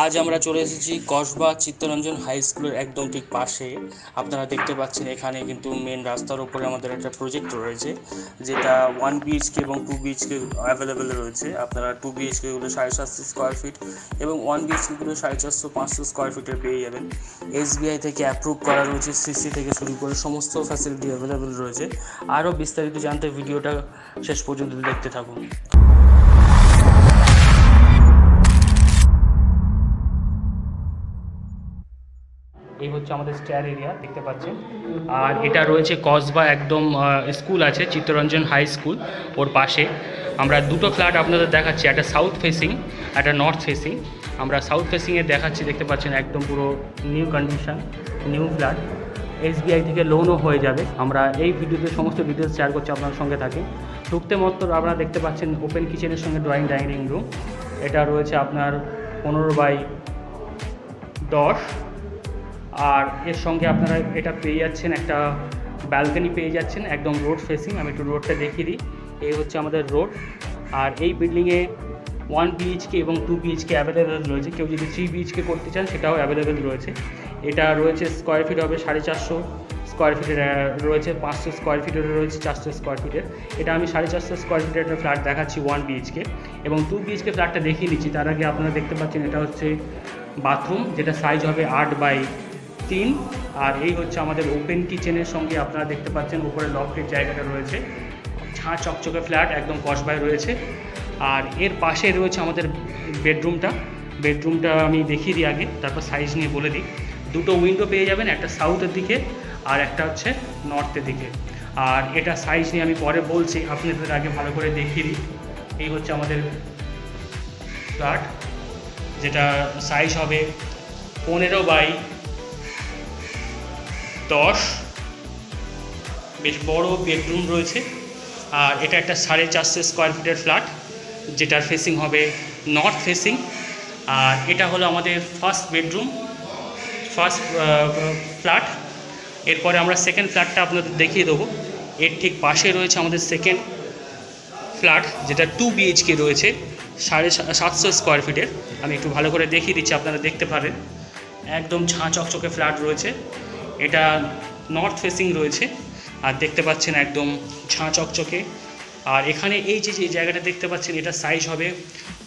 আজ আমরা চলে এসেছি কসবা চিত্তরঞ্জন হাই স্কুলের একদম ঠিক পাশে। আপনারা দেখতে পাচ্ছেন এখানে কিন্তু মেন রাস্তার উপরে আমাদের একটা প্রজেক্ট রয়েছে, যেটা 1 BHK এবং 2 BHK অ্যাভেলেবেল রয়েছে। আপনারা 2 BHK গুলো 750 স্কোয়ার ফিট এবং 1 BHK গুলো 450-500 স্কোয়ার ফিটের পেয়ে যাবেন। SBI থেকে অ্যাপ্রুভ করা রয়েছে, সিসি থেকে শুরু করে সমস্ত ফ্যাসিলিটি অ্যাভেলেবেল রয়েছে। আরও বিস্তারিত জানতে ভিডিওটা শেষ পর্যন্ত দেখতে থাকুন। এই হচ্ছে আমাদের স্টেয়ার এরিয়া, দেখতে পাচ্ছেন। আর এটা রয়েছে কসবা একদম স্কুল আছে চিত্তরঞ্জন হাই স্কুল, ওর পাশে। আমরা দুটো ফ্ল্যাট আপনাদের দেখাচ্ছি, একটা সাউথ ফেসিং, একটা নর্থ ফেসিং। আমরা সাউথ ফেসিংয়ে দেখাচ্ছি, দেখতে পাচ্ছেন একদম পুরো new condition, new flat. SBI থেকে লোনও হয়ে যাবে। আমরা এই ভিডিওতে সমস্ত ডিটেলস শেয়ার করছি, আপনার সঙ্গে থাকি। ঢুকতে মাত্র আপনারা দেখতে পাচ্ছেন ওপেন কিচেনের সঙ্গে ড্রয়িং ডাইনিং রুম। এটা রয়েছে আপনার 15x10। আর এর সঙ্গে আপনারা এটা পেয়ে যাচ্ছেন, একটা ব্যালকনি পেয়ে যাচ্ছেন একদম রোড ফেসিং। আমি একটু রোডটা দেখিয়ে দিই। এই হচ্ছে আমাদের রোড। আর এই বিল্ডিংয়ে 1 BHK এবং 2 BHK অ্যাভেলেবেল রয়েছে। কেউ যদি 3 BHK করতে চান সেটাও অ্যাভেলেবেল রয়েছে। এটা রয়েছে স্কোয়ার ফিট হবে 450 স্কোয়ার ফিটের রয়েছে, 500 স্কোয়ার ফিটের রয়েছে, 400 স্কোয়ার ফিটের। এটা আমি 450 স্কোয়ার ফিটের একটা ফ্ল্যাট দেখাচ্ছি 1 BHK এবং 2 BHK ফ্ল্যাটটা দেখিয়ে দিচ্ছি। তার আগে আপনারা দেখতে পাচ্ছেন এটা হচ্ছে বাথরুম, যেটা সাইজ হবে 8x3। আর এই হচ্ছে আমাদের ওপেন কিচেনের সঙ্গে আপনারা দেখতে পাচ্ছেন উপরে লফটের জায়গাটা রয়েছে। ঝাঁ চকচকে ফ্ল্যাট একদম কসবায় রয়েছে। আর এর পাশে রয়েছে আমাদের বেডরুমটা আমি দেখিয়ে দিই আগে, তারপর সাইজ নিয়ে বলে দিই। দুটো উইন্ডো পেয়ে যাবেন, একটা সাউথের দিকে আর একটা হচ্ছে নর্থের দিকে। আর এটা সাইজ নিয়ে আমি পরে বলছি, আপনাদের আগে ভালো করে দেখিয়ে দিই। এই হচ্ছে আমাদের ফ্ল্যাট, যেটা সাইজ হবে 15x10। বেশ বড় বেডরুম রয়েছে। আর এটা একটা 450 স্কোয়ার ফিটের ফ্ল্যাট, যেটার ফেসিং হবে নর্থ ফেসিং। আর এটা হলো আমাদের ফার্স্ট ফ্ল্যাট। এরপরে আমরা সেকেন্ড ফ্ল্যাটটা আপনাদের দেখিয়ে দেবো। এর ঠিক পাশে রয়েছে আমাদের সেকেন্ড ফ্ল্যাট, যেটা 2 BHK রয়েছে 750 স্কোয়ার ফিটের। আমি একটু ভালো করে দেখিয়ে দিচ্ছি, আপনারা দেখতে পারেন। একদম ঝাঁ চকচকে ফ্ল্যাট রয়েছে। এটা নর্থ ফেসিং রয়েছে, আর দেখতে পাচ্ছেন একদম ঝাঁ চকচকে। আর এখানে এই যে জায়গাটা দেখতে পাচ্ছেন, এটা সাইজ হবে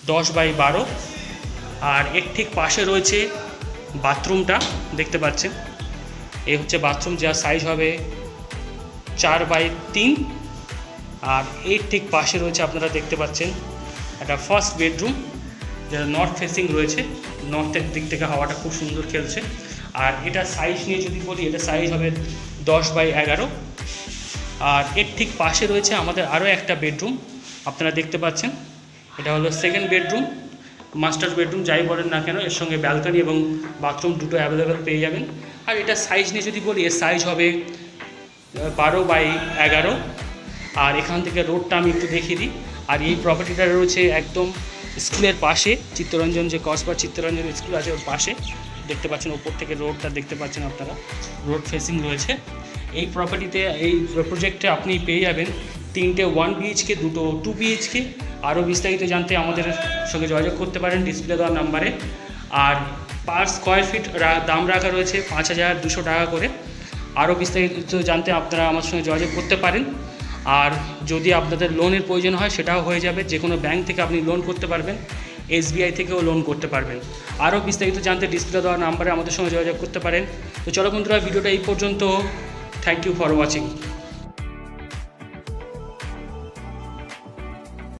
10x12। আর এর ঠিক পাশে রয়েছে বাথরুমটা, দেখতে পাচ্ছেন। এই হচ্ছে বাথরুম, যার সাইজ হবে 4x3। আর এর ঠিক পাশে রয়েছে আপনারা দেখতে পাচ্ছেন একটা ফার্স্ট বেডরুম, যেটা নর্থ ফেসিং রয়েছে। নর্থের দিক থেকে হাওয়াটা খুব সুন্দর খেলছে। আর এটা সাইজ নিয়ে যদি বলি, এটা সাইজ হবে 10x11। আর এর ঠিক পাশে রয়েছে আমাদের আরও একটা বেডরুম, আপনারা দেখতে পাচ্ছেন। এটা হলো সেকেন্ড বেডরুম, মাস্টার বেডরুম যাই বলেন না কেন। এর সঙ্গে ব্যালকনি এবং বাথরুম দুটো অ্যাভেলেবেল পেয়ে যাবেন। আর এটা সাইজ নিয়ে যদি বলি, এর সাইজ হবে 12x11। আর এখান থেকে রোডটা আমি একটু দেখিয়ে দিই। আর এই প্রপার্টিটা রয়েছে একদম স্কুলের পাশে, চিত্তরঞ্জন যে কসবা চিত্তরঞ্জন স্কুল আছে ওর পাশে। দেখতে পাচ্ছেন ওপর থেকে রোডটা দেখতে পাচ্ছেন আপনারা, রোড ফেসিং রয়েছে। এই প্রপার্টিতে, এই প্রজেক্টে আপনি পেয়ে যাবেন 3টে 1 BHK, দুটো 2 BHK। আরও বিস্তারিত জানতে আমাদের সঙ্গে যোগাযোগ করতে পারেন ডিসপ্লে দেওয়ার নাম্বারে। আর পার স্কোয়ার ফিট দাম রাখা রয়েছে 5200 টাকা করে। আরও বিস্তারিত জানতে আপনারা আমার সঙ্গে যোগাযোগ করতে পারেন। আর যদি আপনাদের লোনের প্রয়োজন হয় সেটাও হয়ে যাবে। যে কোনো ব্যাংক থেকে আপনি লোন করতে পারবেন, SBI থেকেও লোন করতে পারবেন। আরও বিস্তারিত জানতে ডিসপ্লে দেওয়ার নাম্বারে আমাদের সঙ্গে যোগাযোগ করতে পারেন। তো চলো বন্ধুরা, ভিডিওটা এই পর্যন্ত। Thank you for watching.